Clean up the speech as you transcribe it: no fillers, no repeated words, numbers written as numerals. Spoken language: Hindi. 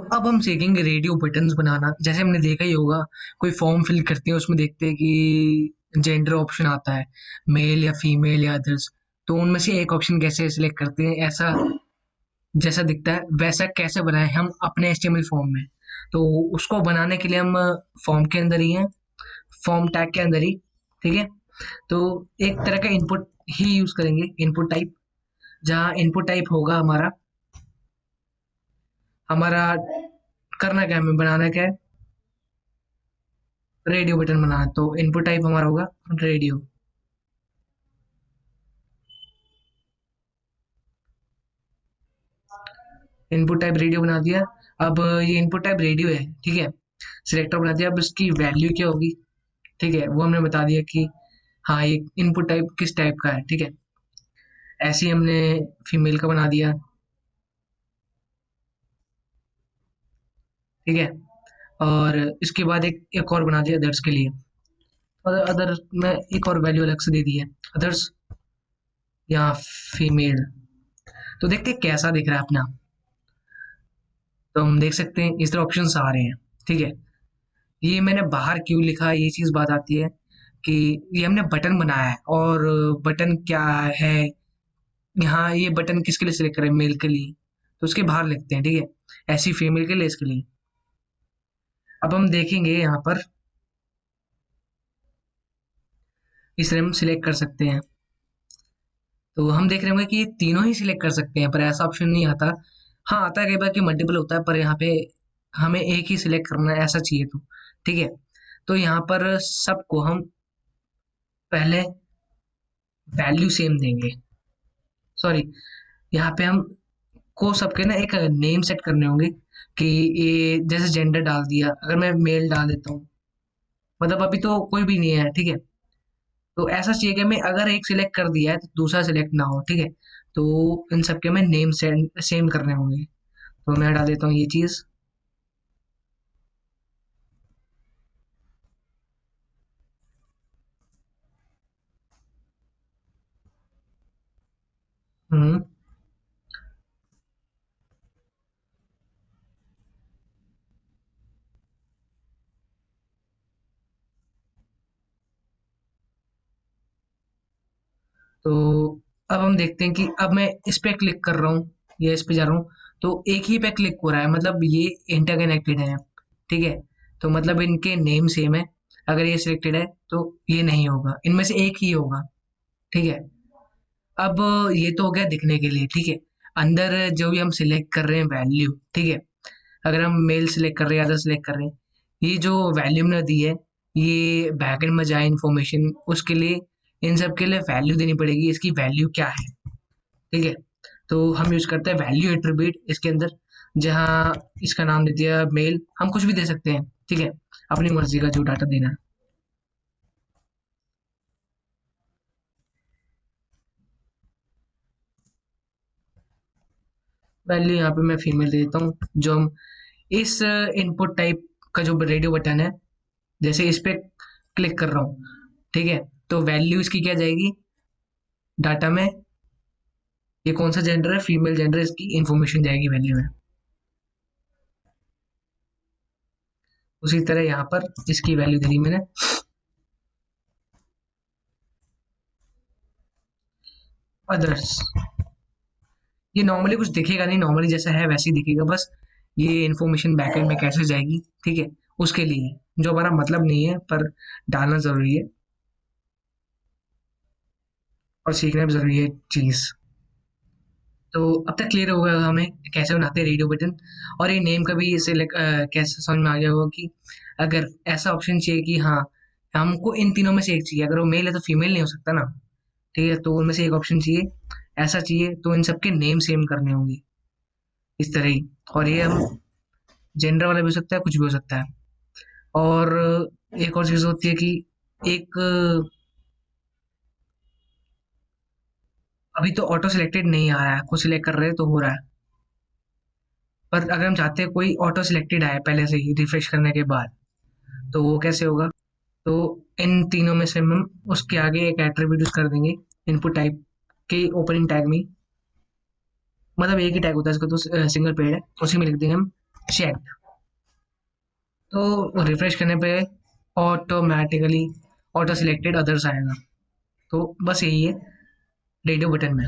तो अब हम सीखेंगे रेडियो बटन्स बनाना। जैसे हमने देखा ही होगा, कोई फॉर्म फिल करते हैं, उसमें देखते हैं कि जेंडर ऑप्शन आता है, मेल या फीमेल या अदर्स। तो उनमें से एक ऑप्शन कैसे सिलेक्ट करते हैं, ऐसा जैसा दिखता है वैसा कैसे बनाएं हम अपने HTML फॉर्म में। तो उसको बनाने के लिए हम फॉर्म के अंदर ही हैं, फॉर्म टैग के अंदर ही। ठीक है। तो एक तरह का इनपुट ही यूज करेंगे, इनपुट टाइप। जहाँ इनपुट टाइप होगा हमारा हमारा करना क्या है, हमें बनाना क्या है, रेडियो बटन बनाना है। तो इनपुट टाइप हमारा होगा रेडियो। इनपुट टाइप रेडियो बना दिया। अब ये इनपुट टाइप रेडियो है, ठीक है, सिलेक्टर बना दिया। अब इसकी वैल्यू क्या होगी, ठीक है, वो हमने बता दिया कि हाँ ये इनपुट टाइप किस टाइप का है। ठीक है, ऐसे ही हमने फीमेल का बना दिया। ठीक है, और इसके बाद एक एक और बना दिया अदर्स के लिए। और अदर में एक और वैल्यू अलग से दे दी है, अदर्स या फीमेल। तो देखते हैं कैसा दिख रहा है अपना। तो हम देख सकते हैं इस तरह ऑप्शन आ रहे हैं। ठीक है, ये मैंने बाहर क्यों लिखा, ये चीज बात आती है कि ये हमने बटन बनाया है, और बटन क्या है, यहाँ ये बटन किसके लिए सिलेक्ट करें, मेल के लिए, तो उसके बाहर लिखते हैं। ठीक है, ऐसी फीमेल के लिए, इसके लिए। अब हम देखेंगे यहाँ पर इस तरह हम सिलेक्ट कर सकते हैं। तो हम देख रहे होंगे कि ये तीनों ही सिलेक्ट कर सकते हैं, पर ऐसा ऑप्शन नहीं आता। हाँ आता है कई बार कि मल्टीपल होता है, पर यहाँ पे हमें एक ही सिलेक्ट करना है, ऐसा चाहिए तो। ठीक है, तो यहाँ पर सबको हम पहले वैल्यू सेम देंगे। सॉरी, यहाँ पे हम को सबके ना एक नेम सेट करने होंगे कि ये जैसे जेंडर डाल दिया, अगर मैं मेल डाल देता हूँ, मतलब अभी तो कोई भी नहीं है। ठीक है, तो ऐसा चाहिए कि मैं अगर एक सिलेक्ट कर दिया है तो दूसरा सिलेक्ट ना हो। ठीक है, तो इन सबके में नेम सेम करने होंगे। तो मैं डाल देता हूँ ये चीज। हम्म। तो अब हम देखते हैं कि अब मैं इस पे क्लिक कर रहा हूँ या इस पे जा रहा हूँ, तो एक ही पे क्लिक हो रहा है, मतलब ये इंटरकनेक्टेड है। ठीक है, तो मतलब इनके नेम सेम है। अगर ये सिलेक्टेड है तो ये नहीं होगा, इनमें से एक ही होगा। ठीक है, अब ये तो हो गया दिखने के लिए। ठीक है, अंदर जो भी हम सिलेक्ट कर रहे हैं वैल्यू, ठीक है, अगर हम मेल सिलेक्ट कर रहे हैं, अदर सिलेक्ट कर रहे हैं, ये जो वैल्यू हमने दी है, ये बैकएंड में जाए इन्फॉर्मेशन, उसके लिए इन सब के लिए वैल्यू देनी पड़ेगी। इसकी वैल्यू क्या है, ठीक है, तो हम यूज करते हैं वैल्यू एट्रीब्यूट इसके अंदर। जहाँ इसका नाम दे दिया मेल, हम कुछ भी दे सकते हैं। ठीक है, अपनी मर्जी का जो डाटा देना है। वैल्यू यहाँ पे मैं फीमेल दे देता हूँ। जो हम इस इनपुट टाइप का जो रेडियो बटन है, जैसे इस पे क्लिक कर रहा हूँ, ठीक है, तो वैल्यू इसकी क्या जाएगी डाटा में, ये कौन सा जेंडर है, फीमेल जेंडर, इसकी इंफॉर्मेशन जाएगी वैल्यू में। उसी तरह यहाँ पर इसकी वैल्यू दे दी मैंने, अदर्स। ये नॉर्मली कुछ दिखेगा नहीं, नॉर्मली जैसा है वैसे ही दिखेगा, बस ये इन्फॉर्मेशन बैकएंड में कैसे जाएगी, ठीक है, उसके लिए, जो हमारा मतलब नहीं है पर डालना जरूरी है, और सीखना भी जरूरी है चीज। तो अब तक क्लियर होगा हमें कैसे बनाते हैं रेडियो बटन। और ये नेम का भी इसे कैसे समझ में आ गया होगा कि अगर ऐसा ऑप्शन चाहिए कि हाँ हमको इन तीनों में से एक चाहिए, अगर वो मेल है तो फीमेल नहीं हो सकता ना। ठीक है, तो उनमें से एक ऑप्शन चाहिए, ऐसा चाहिए, तो इन सबके नेम सेम करने होंगे इस तरह ही। और ये हम जेंडर वाला भी हो सकता है, कुछ भी हो सकता है। और एक और चीज होती है कि एक अभी तो ऑटो सिलेक्टेड नहीं आ रहा है, खुद सिलेक्ट कर रहे हैं तो हो रहा है। पर अगर हम चाहते हैं कोई ऑटो सिलेक्टेड आए पहले से ही रिफ्रेश करने के बाद, तो वो कैसे होगा। तो इन तीनों में से हम उसके आगे एक एट्रीब्यूट यूज कर देंगे इनपुट टाइप के ओपनिंग टैग में। मतलब एक ही टैग होता है इसका, तो सिंगल पेड़ है, उसी में लिख देंगे हम चेक। तो रिफ्रेश करने पे ऑटोमेटिकली ऑटो सिलेक्टेड अदर्स आएगा। तो बस यही है रेडियो बटन में।